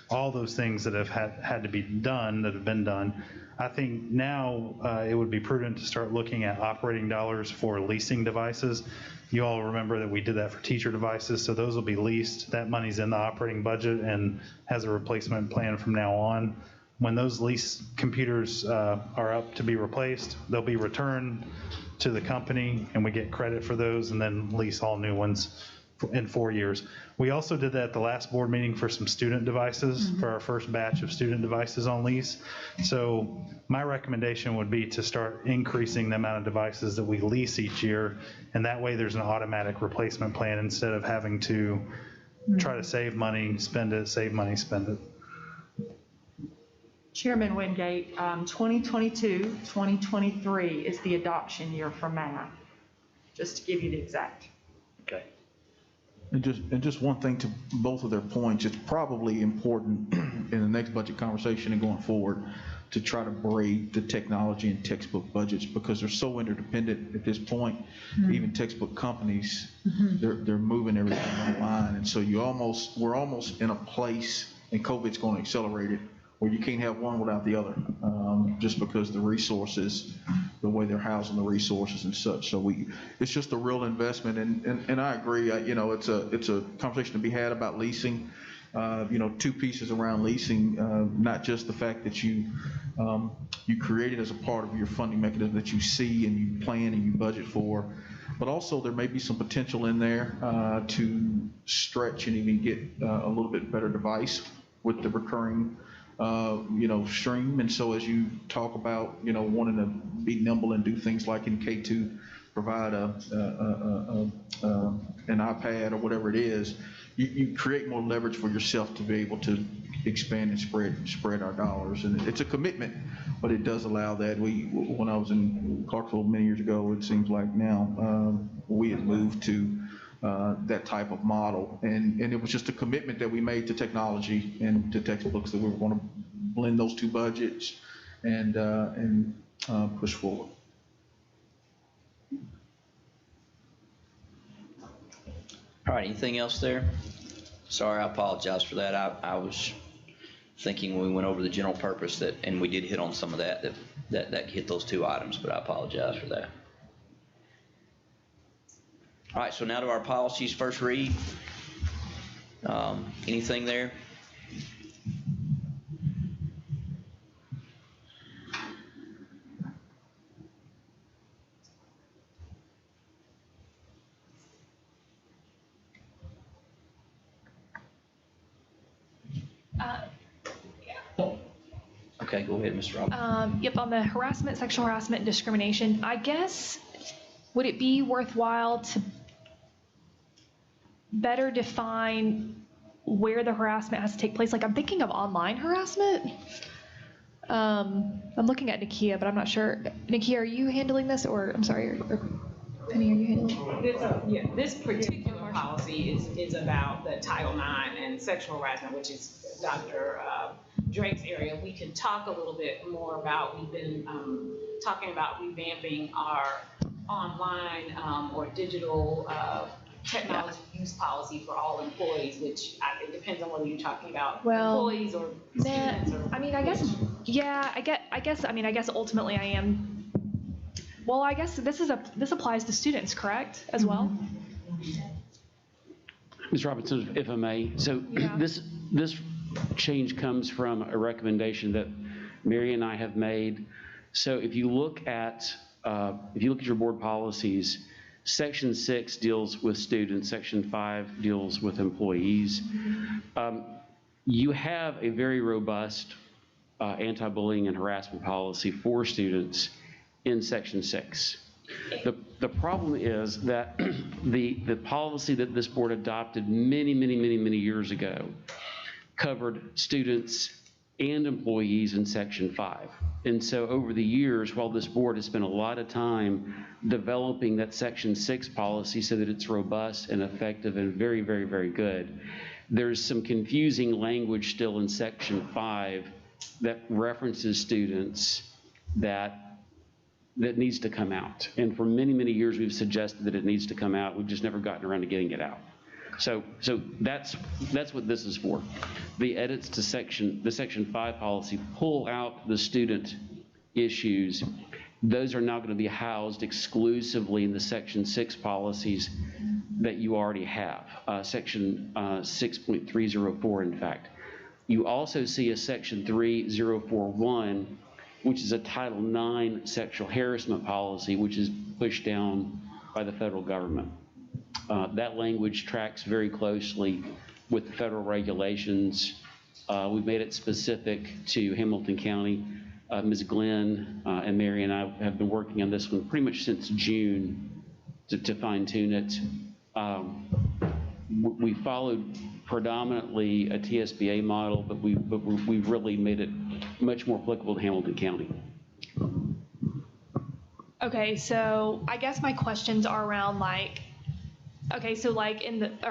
all those things that have had to be done, that have been done. I think now it would be prudent to start looking at operating dollars for leasing devices. You all remember that we did that for teacher devices, so those will be leased. That money's in the operating budget and has a replacement plan from now on. When those lease computers are up to be replaced, they'll be returned to the company and we get credit for those and then lease all new ones in 4 years. We also did that at the last board meeting for some student devices, for our first batch of student devices on lease. So my recommendation would be to start increasing the amount of devices that we lease each year, and that way there's an automatic replacement plan instead of having to try to save money, spend it, save money, spend it. Chairman Wingate, 2022, 2023 is the adoption year for math, just to give you the exact. Okay. And just one thing to both of their points, it's probably important in the next budget conversation and going forward to try to break the technology and textbook budgets because they're so interdependent at this point. Even textbook companies, they're moving everything online. And so we're almost in a place, and COVID's going to accelerate it, where you can't have one without the other, just because the resources, the way they're housing the resources and such. So it's just a real investment, and I agree. You know, it's a conversation to be had about leasing. You know, two pieces around leasing, not just the fact that you create it as a part of your funding mechanism that you see and you plan and you budget for, but also there may be some potential in there to stretch and even get a little bit better device with the recurring you know, stream. And so as you talk about, you know, wanting to be nimble and do things like in K2, provide an iPad or whatever it is, you create more leverage for yourself to be able to expand and spread our dollars. And it's a commitment, but it does allow that. When I was in Clarksville many years ago, it seems like now, we had moved to that type of model. And it was just a commitment that we made to technology and to textbooks that we were going to blend those two budgets and push forward. All right, anything else there? Sorry, I apologize for that. I was thinking when we went over the general purpose and we did hit on some of that hit those two items, but I apologize for that. All right, so now to our policies, first read. Anything there? Okay, go ahead, Mr. Roberts. Yep, on the harassment, sexual harassment, and discrimination, I guess, would it be worthwhile to better define where the harassment has to take place? Like, I'm thinking of online harassment. I'm looking at Nakia, but I'm not sure. Nakia, are you handling this, or I'm sorry, or Penny, are you handling it? This particular policy is about the Title IX and sexual harassment, which is Dr. Drake's area. We can talk a little bit more about, we've been talking about revamping our online or digital technology use policy for all employees, which it depends on whether you're talking about employees or students. I mean, I guess ultimately I am. Well, I guess this applies to students, correct, as well? Ms. Robinson, if I may, so Yeah. this change comes from a recommendation that Mary and I have made. So if you look at your board policies, Section 6 deals with students, Section 5 deals with employees. You have a very robust anti-bullying and harassment policy for students in Section 6. The problem is that the policy that this board adopted many years ago covered students and employees in Section 5. And so over the years, while this board has spent a lot of time developing that Section 6 policy so that it's robust and effective and very good, there's some confusing language still in Section 5 that references students that needs to come out. And for many years, we've suggested that it needs to come out. We've just never gotten around to getting it out. So that's what this is for. The edits to the Section 5 policy pull out the student issues. Those are now going to be housed exclusively in the Section 6 policies that you already have, Section 6.304, in fact. You also see a Section 3041, which is a Title IX sexual harassment policy, which is pushed down by the federal government. That language tracks very closely with the federal regulations. We've made it specific to Hamilton County. Ms. Glenn and Mary and I have been working on this one pretty much since June to fine tune it. We followed predominantly a TSBA model, but we've really made it much more applicable to Hamilton County. Okay, so I guess my questions are around okay, so all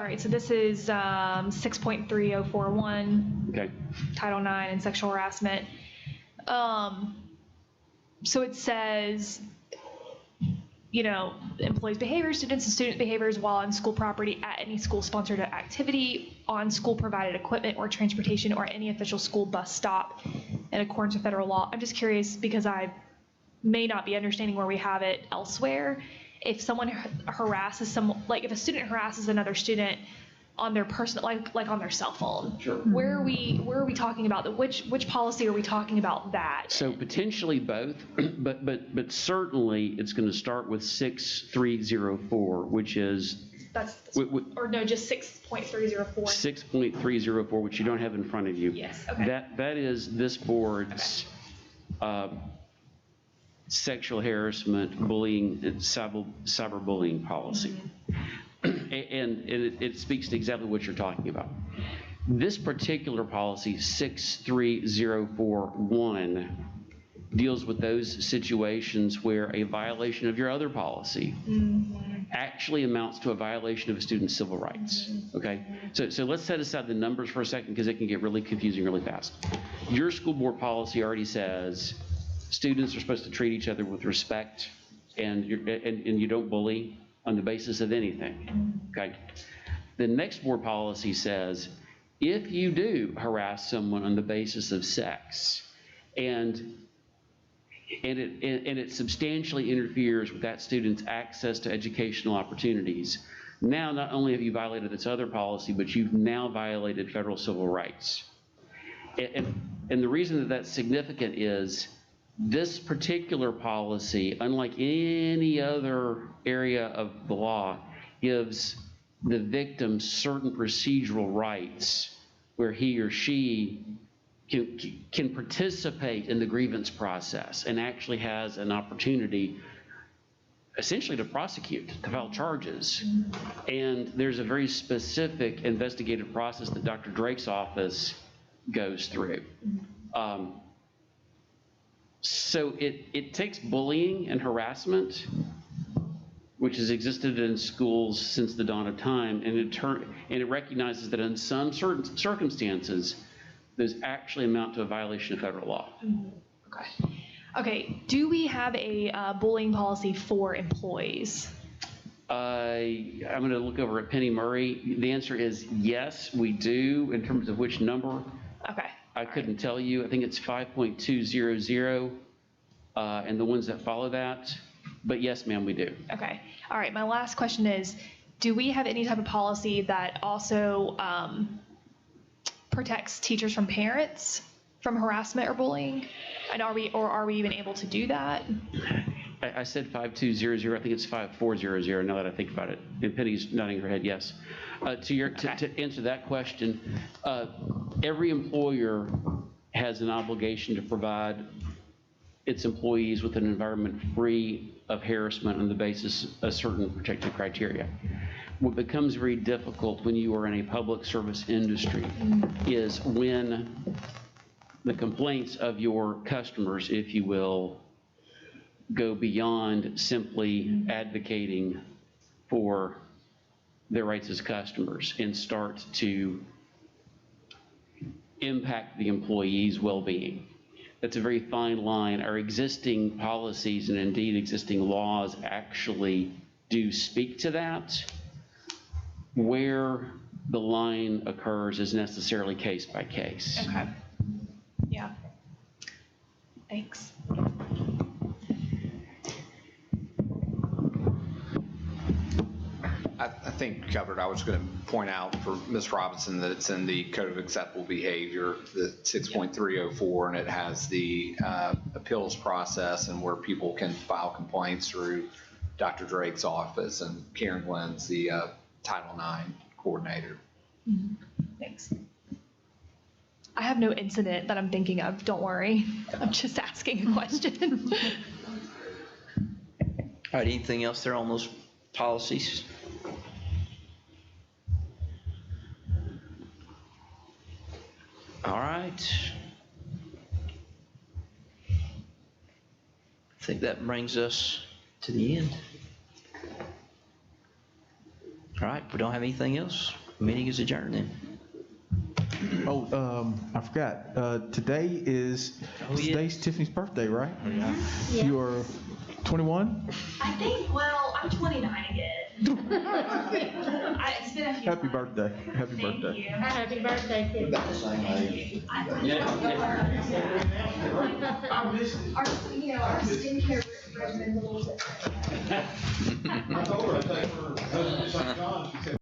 right, so this is 6.3041, okay, Title IX and sexual harassment. So it says, employees' behavior, students and student behaviors while on school property at any school-sponsored activity, on school-provided equipment or transportation, or any official school bus stop in accordance with federal law. I'm just curious because I may not be understanding where we have it elsewhere. If someone harasses if a student harasses another student on their personal, like on their cell phone, sure. Where are we talking about which policy are we talking about that? So potentially both, but certainly it's going to start with 6304, which is or no, just 6.304. 6.304, which you don't have in front of you. Yes. Okay. That is this board's sexual harassment, bullying, cyberbullying policy. And it speaks to exactly what you're talking about. This particular policy, 63041, deals with those situations where a violation of your other policy actually amounts to a violation of a student's civil rights, okay? So let's set aside the numbers for a second because it can get really confusing really fast. Your school board policy already says students are supposed to treat each other with respect and you don't bully on the basis of anything, okay? The next board policy says, if you do harass someone on the basis of sex and it substantially interferes with that student's access to educational opportunities, now not only have you violated this other policy, but you've now violated federal civil rights. And the reason that that's significant is this particular policy, unlike any other area of the law, gives the victim certain procedural rights where he or she can participate in the grievance process and actually has an opportunity essentially to prosecute, to file charges. And there's a very specific investigative process that Dr. Drake's office goes through. So it takes bullying and harassment, which has existed in schools since the dawn of time, and it recognizes that in some certain circumstances, those actually amount to a violation of federal law. Okay. Do we have a bullying policy for employees? I'm going to look over at Penny Murray. The answer is yes, we do. In terms of which number, okay, I couldn't tell you. I think it's 5.200 and the ones that follow that. But yes, ma'am, we do. Okay. All right. My last question is, do we have any type of policy that also protects teachers from parents from harassment or bullying? And are we even able to do that? I said 5200, I think it's 5400 now that I think about it. And Penny's nodding her head, yes. To answer that question, every employer has an obligation to provide its employees with an environment free of harassment on the basis of certain protected criteria. What becomes very difficult when you are in a public service industry is when the complaints of your customers, if you will, go beyond simply advocating for their rights as customers and start to impact the employee's well-being. That's a very fine line. Our existing policies and indeed existing laws actually do speak to that. Where the line occurs is necessarily case by case. Okay. Yeah. Thanks. I think covered. I was going to point out for Ms. Robinson that it's in the Code of Acceptable Behavior, the 6.304, and it has the appeals process and where people can file complaints through Dr. Drake's office, and Karen Lynn's the Title IX coordinator. Thanks. I have no incident that I'm thinking of. Don't worry. I'm just asking a question. All right, anything else there on those policies? All right. I think that brings us to the end. All right, if we don't have anything else, the meeting is adjourned then. Oh, I forgot. Today's Tiffany's birthday, right? Yeah. You are 21? I think, well, I'm 29 again. It's been a few Happy birthday. Happy Thank birthday. you. Happy birthday, kid. About the same age. Our skincare regimen is a little bit. I told her I'd take her husband to St. John's, she said,